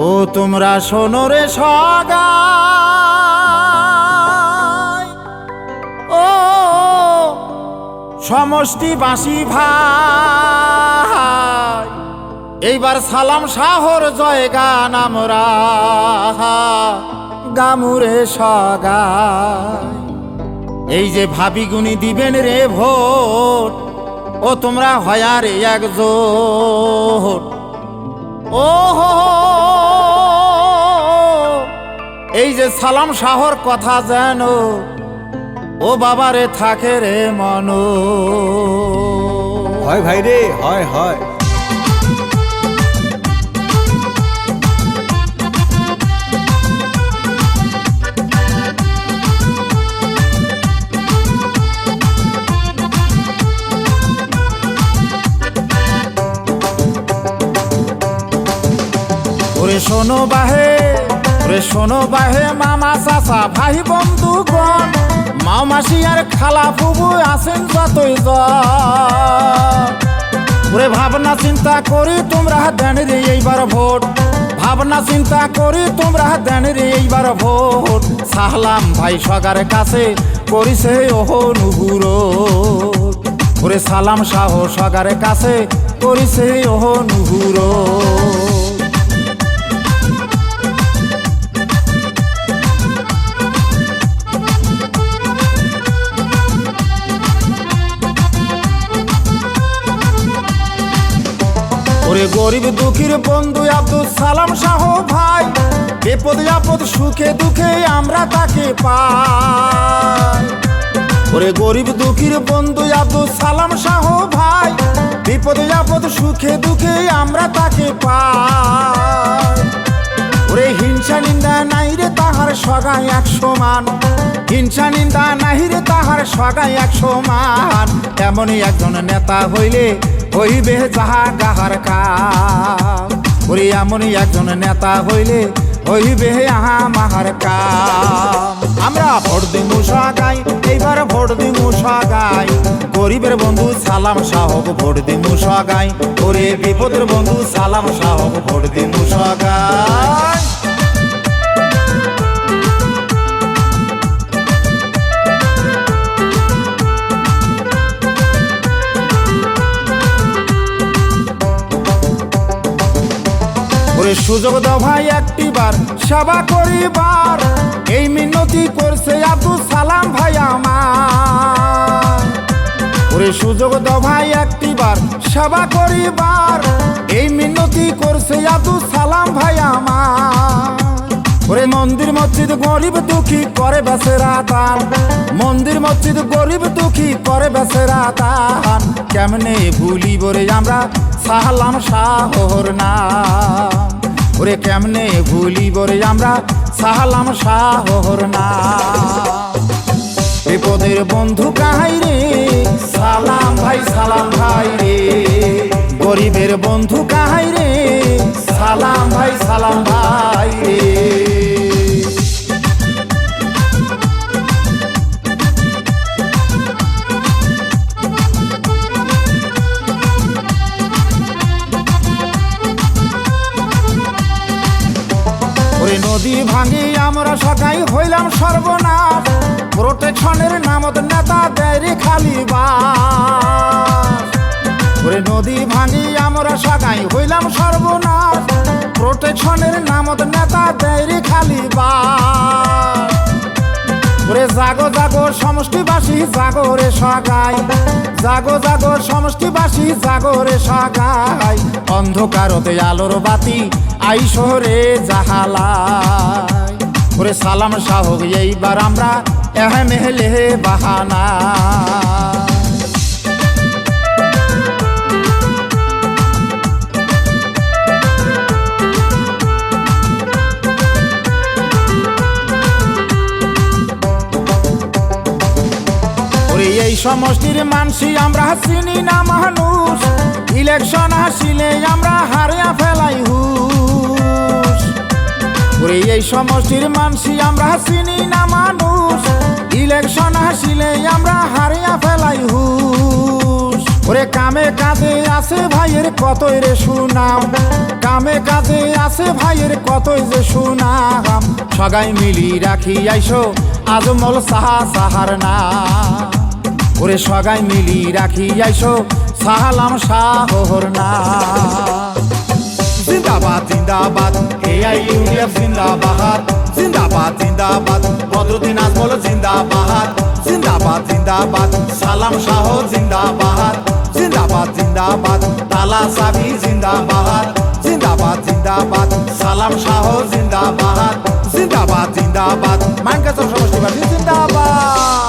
ও তোমরা শোনো রে সগাই, ও সমষ্টিবাসী ভাই, এইবার সালাম শাহর জয় গান আমরা গামুরে সগাই। এই যে ভাবি গুনি দিবেন রে ভোট, ও তোমরা হয়ারে একজোট। ও এই যে সালাম শাহর কথা যেন ও বাবারে থাকে রে মন। হয় ভাই রে, হয় হয়। ওরে শোনো বাহে, ওরে শোনো বাহে, মামা চাচা ভাই বন্ধুগণ, মাও মাসি আর খালা ফুবু আছেন যতই জন। ওরে ভাবনা চিন্তা করি তোমরা দেন রে এইবার ভোট, ভাবনা চিন্তা করি তোমরা দেন রে এইবার ভোট। সাহলাম ভাই সগার কাছে করিছে ওহো নুহুর, ওরে সালাম শাহ সগার কাছে করিছে ওহো নুহুর। ওরে গরিব দুঃখীর বন্ধু আব্দুল সালাম শাহ ভাই, বিপদ আপদ সুখে দুঃখে আমরা তাকে পাই। ওরে গরিব দুঃখীর বন্ধু আব্দুল সালাম শাহ ভাই, বিপদ আপদ সুখে দুঃখে আমরা তাকে পাই। ওরে হিংসা নিন্দা নাই রে তাহার সগাই এক সমান, হিংসা নিন্দা নাই রে তাহার সগাই এক সমান। এমনই একজন নেতা হইলে হইবে যাহা গাহার কাম, ওরে এমনই একজন নেতা হইলে হইবে আহা মাহার কাম। আমরা ভোট দিমু সগাই, এইবার ভোট দিমু সগাই, গরিবের বন্ধু সালাম শাহক ভোট দিমু সগাই, ওরে বিপদের বন্ধু সালাম শাহক ভোট দিমু সগাই। সুযোগ দাও ভাই একটিবার সেবা করিবার, এই মিনতি করছে আব্দুল সালাম ভাই আমার। ওরে সুযোগ দাও ভাই একটিবার সেবা করিবার, এই মিনতি করছে আব্দুল সালাম ভাই আমার। ওরে মন্দির মসজিদ গরিব দুঃখী করে বেচেরা দান, মন্দির মসজিদ গরিব দুঃখী করে বেচেরা দান। কেমনে ভুলিব রে আমরা সালাম শাহর নাম, ওরে কেমনে ভুলিব রে আমরা সালাম শাহর নাম। বিপদের বন্ধু কাহাই রে সালাম ভাই, সালাম ভাই রে, গরিবের বন্ধু কাহাই রে সালাম ভাই, সালাম ভাই রে। নদী ভাঙি আমরা সগাই হইলাম সর্বনাশ, প্রোটেকশনের নামত নেতা দেয় রে খালি বাস। ওরে নদী ভাঙি আমরা সগাই হইলাম সর্বনাশ, প্রোটেকশনের নামত নেতা দেয় রে খালি বাস। ওরে জাগো জাগো সমষ্টিবাসী জাগরে সগাই, জাগো জাগো সমষ্টিবাসী জাগরে সগাই। অন্ধকারতে আলোর বাতি আই শহরে জাহালাই, ওরে সালাম শাহ এইবার আমরা এহমেলে বাহানা। এই সমষ্টির মানসি আমরা চিনি না মানুষ, ইলেকশন আসিলে আমরা হারিয়া ফেলাই হুশ। ওরে এই সমষ্টির মানসি আমরা চিনি না মানুষ, ইলেকশন আসিলে আমরা হারিয়া ফেলাই হুশ। ওরে কামে কাজে আছে ভাইয়ের কতই রে সুনাম, কামে কাজে আছে ভাইয়ের কতই যে সুনাম। সগাই মিলি রাখি আইসো আজমল সাহা সাহার নাম, ওরে সগাই মিলি রাখি আইসো সাহালাম শাহর নাম। জিন্দাবাদ জিন্দাবাদ AIUDF জিন্দাবাদ, জিন্দাবাদ জিন্দাবাদ বদরুদ্দিন আজমল জিন্দাবাদ, জিন্দাবাদ জিন্দাবাদ সালাম শাহ জিন্দাবাদ, জিন্দাবাদ জিন্দাবাদ তালা সাবি জিন্দাবাদ, জিন্দাবাদ জিন্দাবাদ সালাম শাহ জিন্দাবাদ, জিন্দাবাদ জিন্দাবাদ মানকাচর সমষ্টিবাসী জিন্দাবাদ।